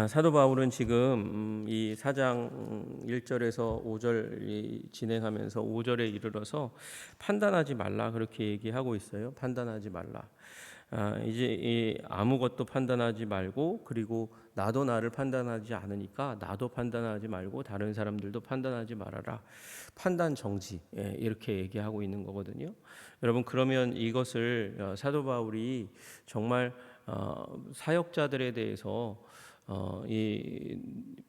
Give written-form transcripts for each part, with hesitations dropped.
사도 바울은 지금 이 4장 1절에서 5절 진행하면서 5절에 이르러서 판단하지 말라 그렇게 얘기하고 있어요. 판단하지 말라. 이제 아무것도 판단하지 말고, 그리고 나도 나를 판단하지 않으니까 나도 판단하지 말고 다른 사람들도 판단하지 말아라. 판단 정지, 이렇게 얘기하고 있는 거거든요. 여러분, 그러면 이것을 사도 바울이 정말 사역자들에 대해서 이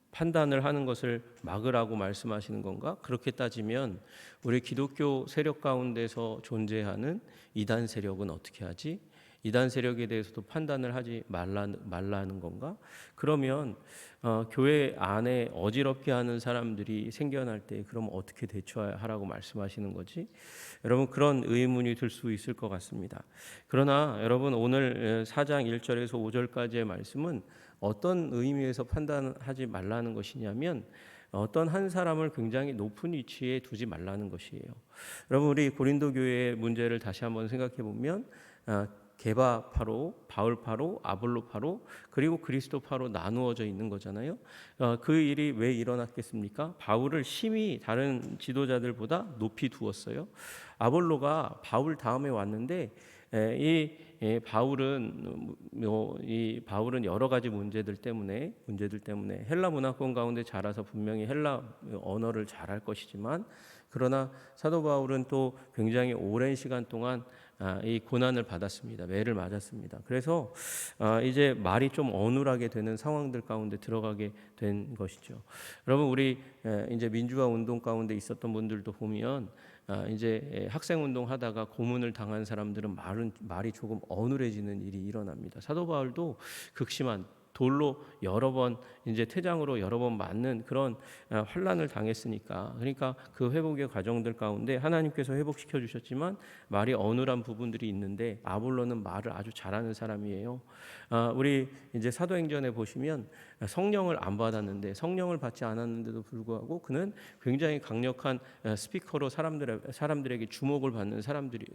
판단을 하는 것을 막으라고 말씀하시는 건가? 그렇게 따지면 우리 기독교 세력 가운데서 존재하는 이단 세력은 어떻게 하지? 이단 세력에 대해서도 판단을 하지 말라는 건가? 그러면 교회 안에 어지럽게 하는 사람들이 생겨날 때 그럼 어떻게 대처하라고 말씀하시는 거지? 여러분, 그런 의문이 들 수 있을 것 같습니다. 그러나 여러분, 오늘 4장 1절에서 5절까지의 말씀은 어떤 의미에서 판단하지 말라는 것이냐면 어떤 한 사람을 굉장히 높은 위치에 두지 말라는 것이에요. 여러분, 우리 고린도 교회의 문제를 다시 한번 생각해 보면 게바파로, 바울파로, 아볼로파로, 그리고 그리스도파로 나누어져 있는 거잖아요. 그 일이 왜 일어났겠습니까? 바울을 심히 다른 지도자들보다 높이 두었어요. 아볼로가 바울 다음에 왔는데 바울은 여러 가지 문제들 때문에 헬라 문화권 가운데 자라서 분명히 헬라 언어를 잘할 것이지만, 그러나 사도 바울은 또 굉장히 오랜 시간 동안 이 고난을 받았습니다. 매를 맞았습니다. 그래서 이제 말이 좀 어눌하게 되는 상황들 가운데 들어가게 된 것이죠. 여러분, 우리 이제 민주화 운동 가운데 있었던 분들도 보면 이제 학생 운동 하다가 고문을 당한 사람들은 말이 조금 어눌해지는 일이 일어납니다. 사도 바울도 극심한 돌로 여러 번, 이제 퇴장으로 여러 번 맞는 그런 환난을 당했으니까, 그러니까 그 회복의 과정들 가운데 하나님께서 회복시켜 주셨지만 말이 어눌한 부분들이 있는데, 아볼로는 말을 아주 잘하는 사람이에요. 우리 이제 사도행전에 보시면 성령을 안 받았는데, 성령을 받지 않았는데도 불구하고 그는 굉장히 강력한 스피커로 사람들에게 주목을 받는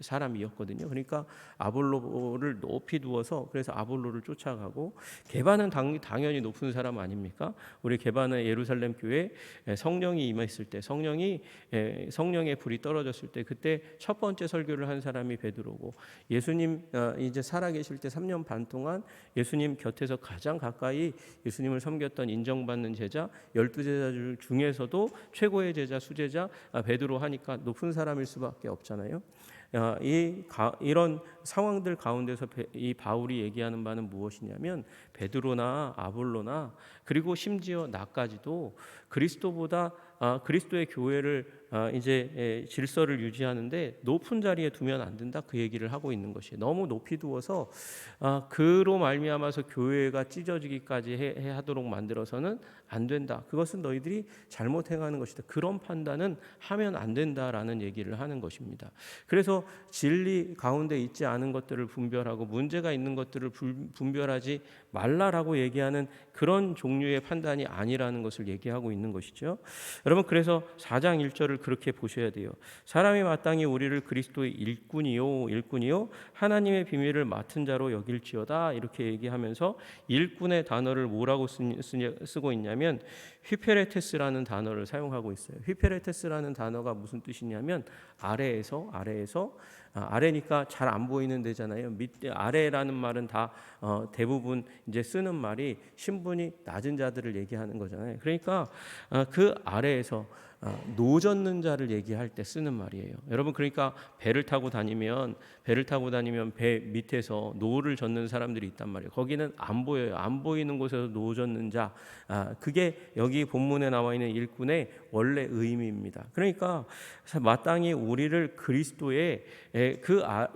사람이었거든요. 그러니까 아볼로를 높이 두어서, 그래서 아볼로를 쫓아가고, 게바는 당연히 높은 사람 아닙니까? 우리 게바는 예루살렘 교회 성령이 임했을 때, 성령의 불이 떨어졌을 때, 그때 첫 번째 설교를 한 사람이 베드로고, 예수님 이제 살아계실 때 3년 반 동안 예수님 곁에서 가장 가까이 예수님을 섬겼던 인정받는 제자, 12제자 중에서도 최고의 제자, 수제자 베드로 하니까 높은 사람일 수밖에 없잖아요. 이런 상황들 가운데서 이 바울이 얘기하는 바는 무엇이냐면, 베드로나 아볼로나, 그리고 심지어 나까지도 그리스도의 교회를 이제 질서를 유지하는데 높은 자리에 두면 안 된다, 그 얘기를 하고 있는 것이에요. 너무 높이 두어서 그로 말미암아서 교회가 찢어지기까지 하도록 만들어서는 안 된다. 그것은 너희들이 잘못 행하는 것이다. 그런 판단은 하면 안 된다라는 얘기를 하는 것입니다. 그래서 진리 가운데 있지 않은 것들을 분별하고 문제가 있는 것들을 분별하지 말라라고 얘기하는 그런 종류의 판단이 아니라는 것을 얘기하고 있는 것이죠. 여러분, 그래서 4장 1절을 그렇게 보셔야 돼요. 사람이 마땅히 우리를 그리스도의 일꾼이요 하나님의 비밀을 맡은 자로 여길지어다, 이렇게 얘기하면서 일꾼의 단어를 뭐라고 쓰고 있냐면 휘페레테스라는 단어를 사용하고 있어요. 휘페레테스라는 단어가 무슨 뜻이냐면 아래니까 잘 안 보이는 데잖아요. 밑에 아래라는 말은 다 대부분 이제 쓰는 말이 신분이 낮은 자들을 얘기하는 거잖아요. 그러니까 그 아래에서 노젓는 자를 얘기할 때 쓰는 말이에요. 여러분, 그러니까 배를 타고 다니면 배 밑에서 노를 젓는 사람들이 있단 말이에요. 거기는 안 보여요. 안 보이는 곳에서 노 젓는 자, 그게 여기 본문에 나와 있는 일꾼의 원래 의미입니다. 그러니까 마땅히 우리를 그리스도의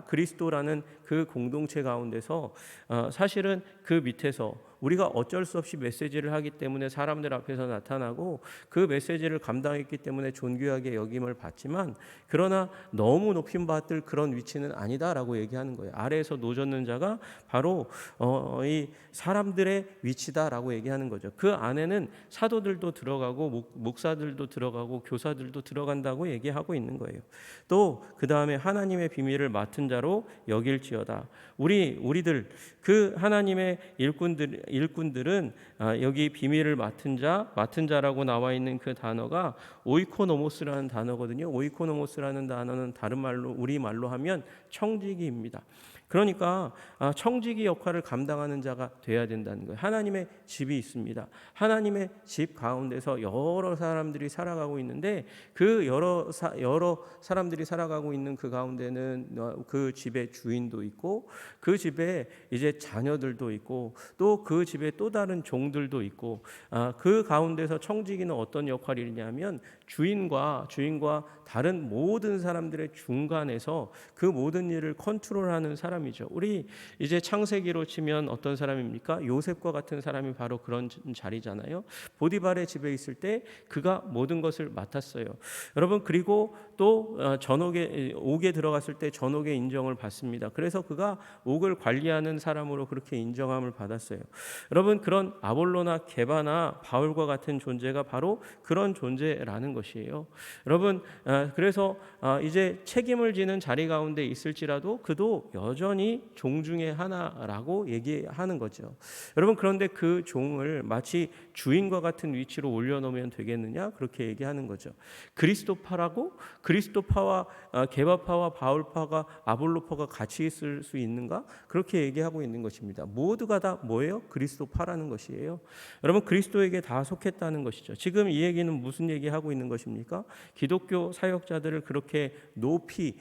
그리스도라는 그 공동체 가운데서 사실은 그 밑에서 우리가 어쩔 수 없이 메시지를 하기 때문에 사람들 앞에서 나타나고, 그 메시지를 감당했기 때문에 존귀하게 여김을 받지만, 그러나 너무 높임 받을 그런 위치는 아니다라고 얘기하는 거예요. 아래에서 노젓는 자가 바로 이 사람들의 위치다라고 얘기하는 거죠. 그 안에는 사도들도 들어가고 목사들도 들어가고 교사들도 들어간다고 얘기하고 있는 거예요. 또 그 다음에 하나님의 비밀을 맡은 자로 여길지어다. 우리들 그 하나님의 일꾼들은 여기 비밀을 맡은 자라고 나와 있는 그 단어가 오이코노모스라는 단어거든요. 오이코노모스라는 단어는 다른 말로 우리 말로 하면 청지기입니다. 그러니까 청지기 역할을 감당하는 자가 돼야 된다는 거예요. 하나님의 집이 있습니다. 하나님의 집 가운데서 여러 사람들이 살아가고 있는데 그 여러 사람들이 살아가고 있는 그 가운데는 그 집의 주인도 있고 그 집에 이제 자녀들도 있고 또 그 집에 또 다른 종들도 있고 그 가운데서 청지기는 어떤 역할이냐면 주인과 다른 모든 사람들의 중간에서 그 모든 일을 컨트롤하는 사람이죠. 우리 이제 창세기로 치면 어떤 사람입니까? 요셉과 같은 사람이 바로 그런 자리잖아요. 보디발의 집에 있을 때 그가 모든 것을 맡았어요. 여러분, 그리고 또 옥에 들어갔을 때 전옥의 인정을 받습니다. 그래서 그가 옥을 관리하는 사람으로 그렇게 인정함을 받았어요. 여러분, 그런 아볼로나 게바나 바울과 같은 존재가 바로 그런 존재라는 것이에요. 여러분, 그래서 이제 책임을 지는 자리 가운데 있을지라도 그도 여전히 종 중에 하나라고 얘기하는 거죠. 여러분, 그런데 그 종을 마치 주인과 같은 위치로 올려놓으면 되겠느냐? 그렇게 얘기하는 거죠. 그리스도파와 게바파와 바울파가 아볼로파가 같이 있을 수 있는가? 그렇게 얘기하고 있는 것입니다. 모두가 다 뭐예요? 그리스도파라는 것이에요. 여러분, 그리스도에게 다 속했다는 것이죠. 지금 이 얘기는 무슨 얘기하고 있는 것입니까? 기독교 사역자들을 그렇게 높이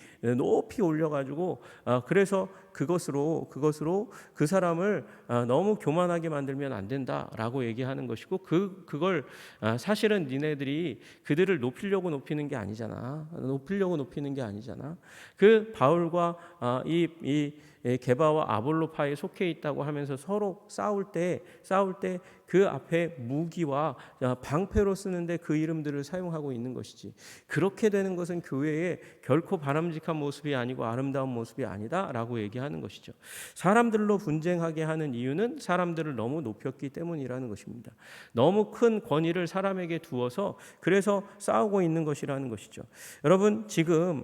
올려가지고 그래서 그것으로 그 사람을 너무 교만하게 만들면 안 된다라고 얘기하는 것이고 그걸 사실은 니네들이 그들을 높이려고 높이는 게 아니잖아. 그 바울과 이 게바와 아볼로파에 속해 있다고 하면서 서로 싸울 때 그 앞에 무기와 방패로 쓰는데 그 이름들을 사용하고 있는 것이지. 그렇게 되는 것은 교회의 결코 바람직한 모습이 아니고 아름다운 모습이 아니다라고 얘기하는 것이죠. 사람들로 분쟁하게 하는 이유는 사람들을 너무 높였기 때문이라는 것입니다. 너무 큰 권위를 사람에게 두어서 그래서 싸우고 있는 것이라는 것이죠. 여러분, 지금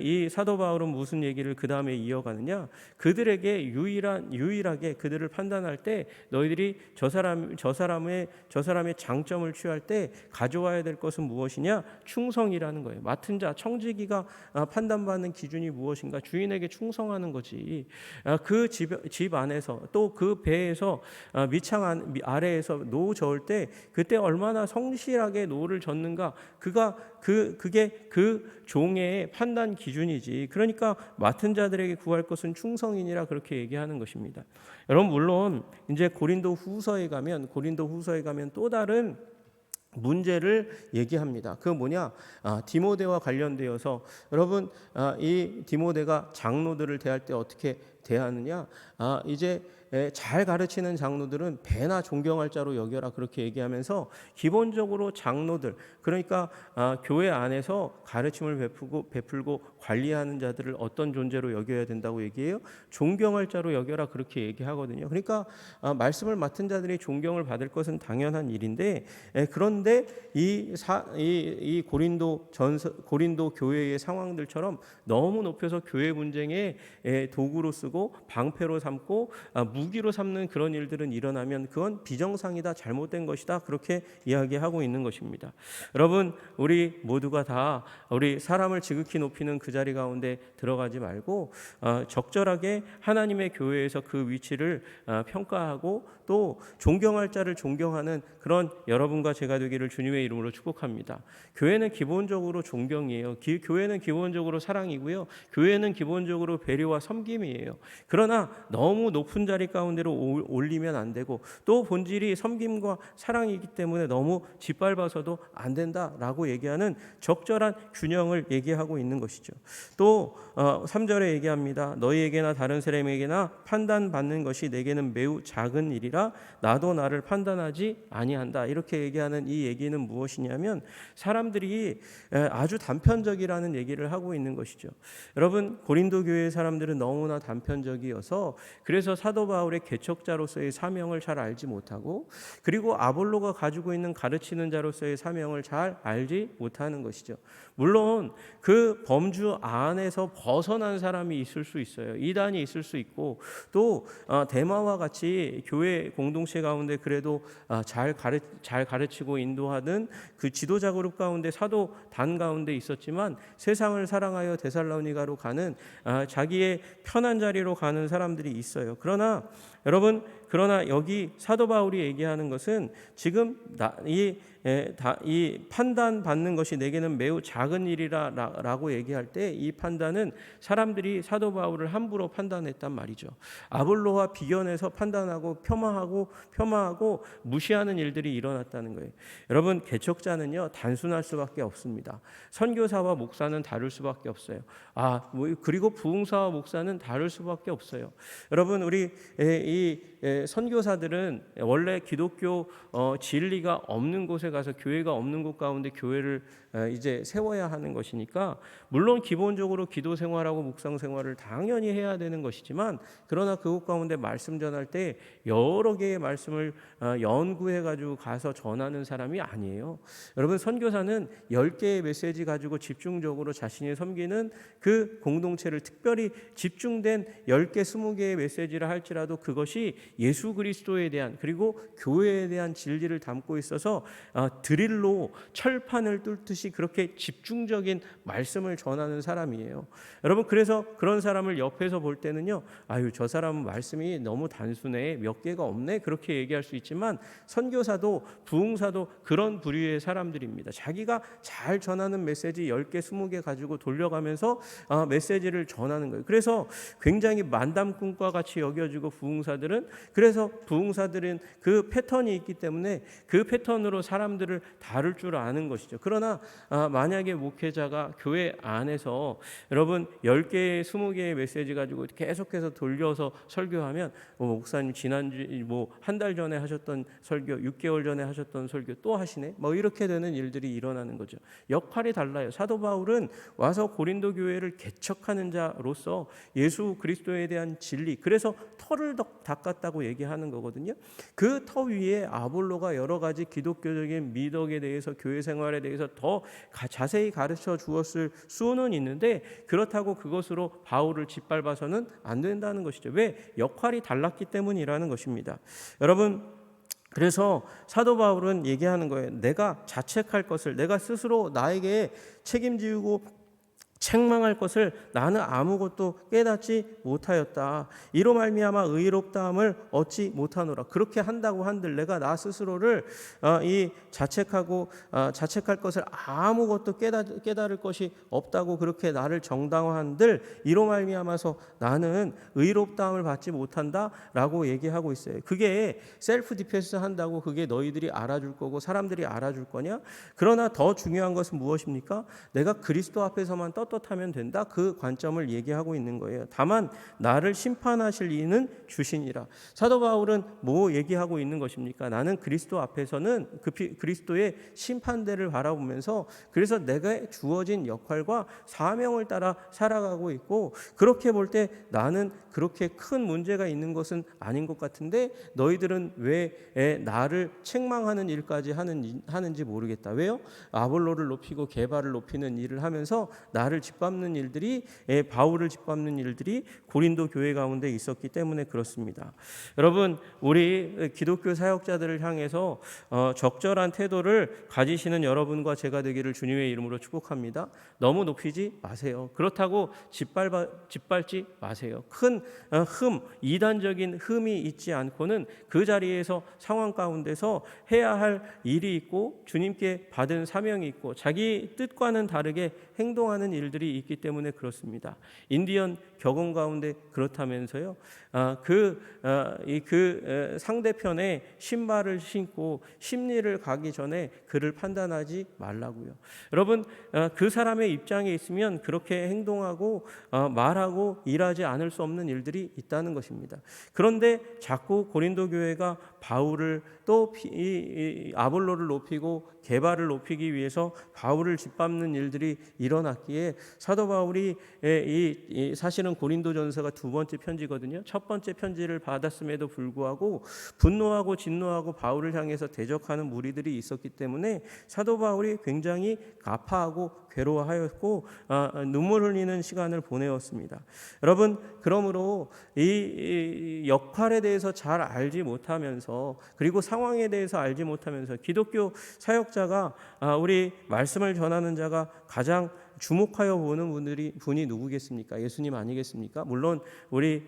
이 사도 바울은 무슨 얘기를 그 다음에 이어가느냐? 그들에게 유일하게 그들을 판단할 때 너희들이 저 사람의 장점을 취할 때 가져와야 될 것은 무엇이냐? 충성이라는 거예요. 맡은 자, 청지기가 판단받는 기준이 무엇인가? 주인에게 충성하는 거지. 그 집 안에서 또 그 배에서 밑창 아래에서 노 저을 때 그때 얼마나 성실하게 노를 젓는가? 그게 그 종의 판단 기준이지. 그러니까 맡은 자들에게 구할 것은 충성이니라 그렇게 얘기하는 것입니다. 여러분, 물론 이제 고린도 후서에 가면 또 다른 문제를 얘기합니다. 그 뭐냐? 디모데와 관련되어서 여러분, 이 디모데가 장로들을 대할 때 어떻게 대하느냐? 이제 잘 가르치는 장로들은 배나 존경할 자로 여겨라 그렇게 얘기하면서 기본적으로 장로들, 그러니까 교회 안에서 가르침을 베풀고 관리하는 자들을 어떤 존재로 여겨야 된다고 얘기해요? 존경할 자로 여겨라 그렇게 얘기하거든요. 그러니까 말씀을 맡은 자들이 존경을 받을 것은 당연한 일인데 그런데 이 고린도 교회의 상황들처럼 너무 높여서 교회 분쟁의 도구로 쓰고 방패로 삼고 무기로 삼는 그런 일들은 일어나면 그건 비정상이다, 잘못된 것이다 그렇게 이야기하고 있는 것입니다. 여러분, 우리 모두가 다 우리 사람을 지극히 높이는 그 자리 가운데 들어가지 말고 적절하게 하나님의 교회에서 그 위치를 평가하고 또 존경할 자를 존경하는 그런 여러분과 제가 되기를 주님의 이름으로 축복합니다. 교회는 기본적으로 존경이에요. 교회는 기본적으로 사랑이고요. 교회는 기본적으로 배려와 섬김이에요. 그러나 너무 높은 자리 가운데로 올리면 안 되고 또 본질이 섬김과 사랑이기 때문에 너무 짓밟아서도 안 된다라고 얘기하는 적절한 균형을 얘기하고 있는 것이죠. 또 3절에 얘기합니다. 너희에게나 다른 사람에게나 판단받는 것이 내게는 매우 작은 일이라 나도 나를 판단하지 아니한다. 이렇게 얘기하는 이 얘기는 무엇이냐면 사람들이 아주 단편적이라는 얘기를 하고 있는 것이죠. 여러분, 고린도 교회의 사람들은 너무나 단편적이어서 그래서 사도 바울의 개척자로서의 사명을 잘 알지 못하고 그리고 아볼로가 가지고 있는 가르치는 자로서의 사명을 잘 알지 못하는 것이죠. 물론 그 범주 안에서 벗어난 사람이 있을 수 있어요. 이단이 있을 수 있고 또 데마와 같이 교회 공동체 가운데 그래도 잘 가르치고 인도하는 그 지도자 그룹 가운데 사도 단 가운데 있었지만 세상을 사랑하여 데살로니가로 가는 자기의 편한 자리로 가는 사람들이 있어요. 그러나 여러분, 여기 사도 바울이 얘기하는 것은 지금 이 판단받는 것이 내게는 매우 작은 일이라고 얘기할 때 이 판단은 사람들이 사도 바울을 함부로 판단했단 말이죠. 아볼로와 비견해서 판단하고 폄하하고 무시하는 일들이 일어났다는 거예요. 여러분, 개척자는요 단순할 수밖에 없습니다. 선교사와 목사는 다를 수밖에 없어요. 그리고 부흥사와 목사는 다를 수밖에 없어요. 여러분, 우리 이 선교사들은 원래 기독교 진리가 없는 곳에 가서 교회가 없는 곳 가운데 교회를 이제 세워야 하는 것이니까 물론 기본적으로 기도 생활하고 묵상 생활을 당연히 해야 되는 것이지만 그러나 그곳 가운데 말씀 전할 때 여러 개의 말씀을 연구해 가지고 가서 전하는 사람이 아니에요. 여러분, 선교사는 10개의 메시지 가지고 집중적으로 자신이 섬기는 그 공동체를 특별히 집중된 10개, 20개의 메시지를 할지라도 그것이 예수 그리스도에 대한 그리고 교회에 대한 진리를 담고 있어서 드릴로 철판을 뚫듯이 그렇게 집중적인 말씀을 전하는 사람이에요. 여러분, 그래서 그런 사람을 옆에서 볼 때는요, 저 사람은 말씀이 너무 단순해, 몇 개가 없네, 그렇게 얘기할 수 있지만 선교사도 부흥사도 그런 부류의 사람들입니다. 자기가 잘 전하는 메시지 10개, 20개 가지고 돌려가면서 메시지를 전하는 거예요. 그래서 굉장히 만담꾼과 같이 여겨지고 그래서 부흥사들은 그 패턴이 있기 때문에 그 패턴으로 사람들을 다룰 줄 아는 것이죠. 그러나 만약에 목회자가 교회 안에서 여러분 10개, 20개의 메시지 가지고 계속해서 돌려서 설교하면 목사님 지난주 한 달 전에 하셨던 설교, 6개월 전에 하셨던 설교 또 하시네? 이렇게 되는 일들이 일어나는 거죠. 역할이 달라요. 사도 바울은 와서 고린도 교회를 개척하는 자로서 예수 그리스도에 대한 진리, 그래서 터를 닦았다고 얘기하는 거거든요. 그 터 위에 아볼로가 여러 가지 기독교적인 미덕에 대해서 교회 생활에 대해서 더 자세히 가르쳐 주었을 수는 있는데 그렇다고 그것으로 바울을 짓밟아서는 안 된다는 것이죠. 왜? 역할이 달랐기 때문이라는 것입니다. 여러분, 그래서 사도 바울은 얘기하는 거예요. 내가 자책할 것을, 내가 스스로 나에게 책임지고 책망할 것을 나는 아무것도 깨닫지 못하였다. 이로 말미암아 의롭다함을 얻지 못하노라. 그렇게 한다고 한들 내가 나 스스로를 자책할 것을 아무것도 깨달을 것이 없다고 그렇게 나를 정당화한들 이로 말미암아서 나는 의롭다함을 받지 못한다라고 얘기하고 있어요. 그게 셀프 디펜스 한다고 그게 너희들이 알아줄 거고 사람들이 알아줄 거냐? 그러나 더 중요한 것은 무엇입니까? 내가 그리스도 앞에서만 떳떳하면 된다. 그 관점을 얘기하고 있는 거예요. 다만 나를 심판하실 이는 주시니라. 사도 바울은 뭐 얘기하고 있는 것입니까? 나는 그리스도 앞에서는 그리스도의 심판대를 바라보면서 그래서 내가 주어진 역할과 사명을 따라 살아가고 있고 그렇게 볼 때 나는 그렇게 큰 문제가 있는 것은 아닌 것 같은데 너희들은 왜 나를 책망하는 일까지 하는지 모르겠다. 왜요? 아볼로를 높이고 게바를 높이는 일을 하면서 나를 짓밟는 일들이 바울을 짓밟는 일들이 고린도 교회 가운데 있었기 때문에 그렇습니다. 여러분, 우리 기독교 사역자들을 향해서 적절한 태도를 가지시는 여러분과 제가 되기를 주님의 이름으로 축복합니다. 너무 높이지 마세요. 그렇다고 짓밟지 마세요. 큰 이단적인 흠이 있지 않고는 그 자리에서 상황 가운데서 해야 할 일이 있고 주님께 받은 사명이 있고 자기 뜻과는 다르게 행동하는 일들이 있기 때문에 그렇습니다. 인디언 격언 가운데 그렇다면서요. 상대편의 신발을 신고 심리를 가기 전에 그를 판단하지 말라고요. 여러분, 그 사람의 입장에 있으면 그렇게 행동하고 말하고 일하지 않을 수 없는 일들이 있다는 것입니다. 그런데 자꾸 고린도 교회가 바울을 또 아볼로를 높이고 게바를 높이기 위해서 바울을 짓밟는 일들이 일어났기에 사도 바울이 사실은 고린도전서가 두 번째 편지거든요. 첫 번째 편지를 받았음에도 불구하고 분노하고 진노하고 바울을 향해서 대적하는 무리들이 있었기 때문에 사도 바울이 굉장히 아파하고 괴로워하였고 눈물 흘리는 시간을 보내었습니다. 여러분, 그러므로 이 역할에 대해서 잘 알지 못하면서, 그리고 상황에 대해서 알지 못하면서 기독교 사역자가 우리 말씀을 전하는 자가 가장 주목하여 보는 분이 누구겠습니까? 예수님 아니겠습니까? 물론 우리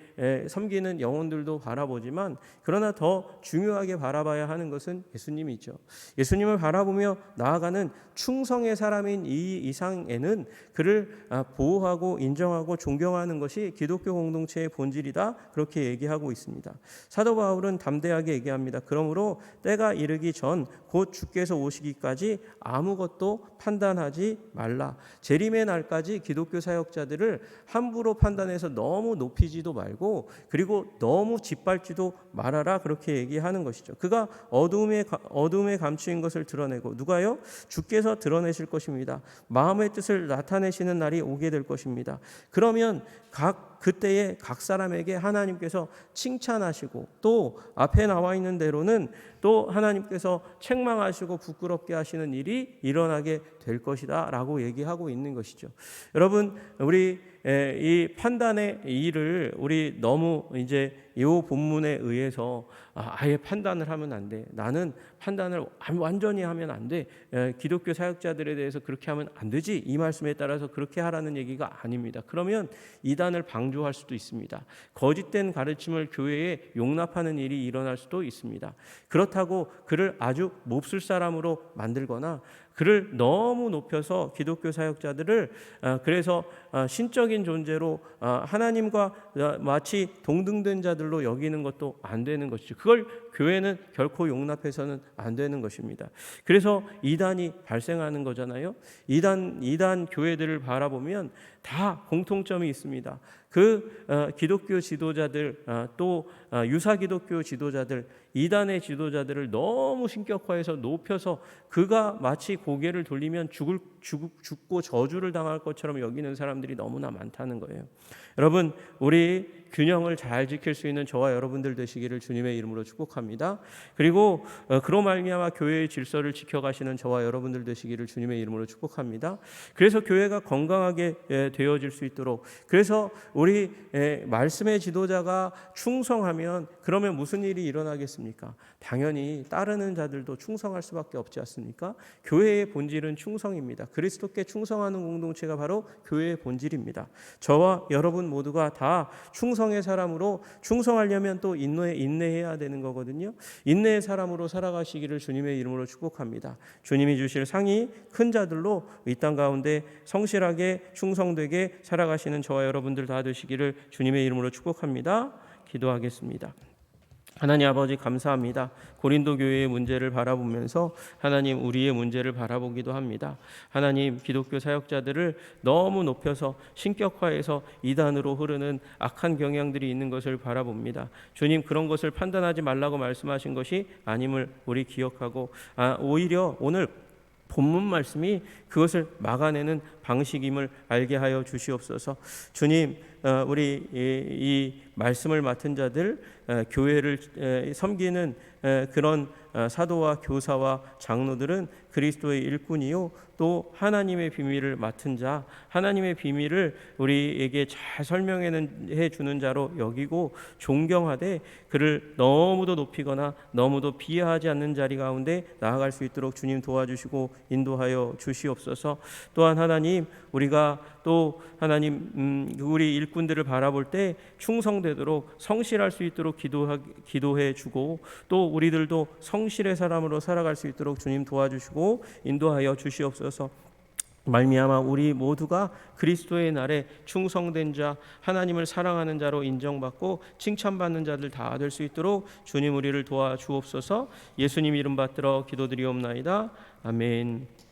섬기는 영혼들도 바라보지만, 그러나 더 중요하게 바라봐야 하는 것은 예수님이죠. 예수님을 바라보며 나아가는 충성의 사람인 이 이상에는 그를 보호하고 인정하고 존경하는 것이 기독교 공동체의 본질이다, 그렇게 얘기하고 있습니다. 사도 바울은 담대하게 얘기합니다. 그러므로 때가 이르기 전 곧 주께서 오시기까지 아무것도 판단하지 말라. 재림의 날까지 기독교 사역자들을 함부로 판단해서 너무 높이지도 말고, 그리고 너무 짓밟지도 말아라, 그렇게 얘기하는 것이죠. 그가 어둠에 감추인 것을 드러내고, 누가요? 주께서 드러내실 것입니다. 마음의 뜻을 나타내시는 날이 오게 될 것입니다. 그러면 그때에 각 사람에게 하나님께서 칭찬하시고, 또 앞에 나와 있는 대로는 또 하나님께서 책망하시고 부끄럽게 하시는 일이 일어나게 될 것이다 라고 얘기하고 있는 것이죠. 여러분, 우리 이 판단의 일을 우리 너무 이제 이 본문에 의해서 아예 판단을 하면 안 돼, 나는 판단을 완전히 하면 안 돼, 기독교 사역자들에 대해서 그렇게 하면 안 되지, 이 말씀에 따라서 그렇게 하라는 얘기가 아닙니다. 그러면 이단을 방조할 수도 있습니다. 거짓된 가르침을 교회에 용납하는 일이 일어날 수도 있습니다. 그렇다고 그를 아주 몹쓸 사람으로 만들거나 그를 너무 높여서 기독교 사역자들을 그래서 신적인 존재로 하나님과 마치 동등된 자들로 여기는 것도 안 되는 것이죠. 그걸 교회는 결코 용납해서는 안 되는 것입니다. 그래서 이단이 발생하는 거잖아요. 이단 교회들을 바라보면 다 공통점이 있습니다. 기독교 지도자들, 또 유사 기독교 지도자들, 이단의 지도자들을 너무 신격화해서 높여서 그가 마치 고개를 돌리면 죽고 저주를 당할 것처럼 여기는 사람들이 너무나 많다는 거예요. 여러분, 우리 균형을 잘 지킬 수 있는 저와 여러분들 되시기를 주님의 이름으로 축복합니다. 그리고 그로 말미암아 교회의 질서를 지켜가시는 저와 여러분들 되시기를 주님의 이름으로 축복합니다. 그래서 교회가 건강하게 되어질 수 있도록, 그래서 우리 말씀의 지도자가 충성하면 그러면 무슨 일이 일어나겠습니까? 당연히 따르는 자들도 충성할 수밖에 없지 않습니까? 교회의 본질은 충성입니다. 그리스도께 충성하는 공동체가 바로 교회의 본질입니다. 저와 여러분 모두가 다 충성의 사람으로, 충성하려면 또 인내해야 되는 거거든요. 인내의 사람으로 살아가시기를 주님의 이름으로 축복합니다. 주님이 주실 상이 큰 자들로 이 땅 가운데 성실하게 충성되게 살아가시는 저와 여러분들 다 되시기를 주님의 이름으로 축복합니다. 기도하겠습니다. 하나님 아버지, 감사합니다. 고린도 교회의 문제를 바라보면서 하나님 우리의 문제를 바라보기도 합니다. 하나님, 기독교 사역자들을 너무 높여서 신격화해서 이단으로 흐르는 악한 경향들이 있는 것을 바라봅니다. 주님, 그런 것을 판단하지 말라고 말씀하신 것이 아님을 우리 기억하고, 오히려 오늘 본문 말씀이 그것을 막아내는 방식임을 알게 하여 주시옵소서. 주님, 우리 이 말씀을 맡은 자들, 교회를 섬기는 그런 사도와 교사와 장로들은 그리스도의 일꾼이요, 또 하나님의 비밀을 맡은 자, 하나님의 비밀을 우리에게 잘 설명해 주는 자로 여기고 존경하되, 그를 너무도 높이거나 너무도 비하하지 않는 자리 가운데 나아갈 수 있도록 주님 도와주시고 인도하여 주시옵소서. 또한 하나님, 우리가 또 하나님 우리 일꾼들을 바라볼 때 충성되도록, 성실할 수 있도록 기도해 주고, 또 우리들도 성실의 사람으로 살아갈 수 있도록 주님 도와주시고 인도하여 주시옵소서. 말미암아 우리 모두가 그리스도의 날에 충성된 자, 하나님을 사랑하는 자로 인정받고 칭찬받는 자들 다 될 수 있도록 주님 우리를 도와주옵소서. 예수님 이름 받들어 기도드리옵나이다. 아멘.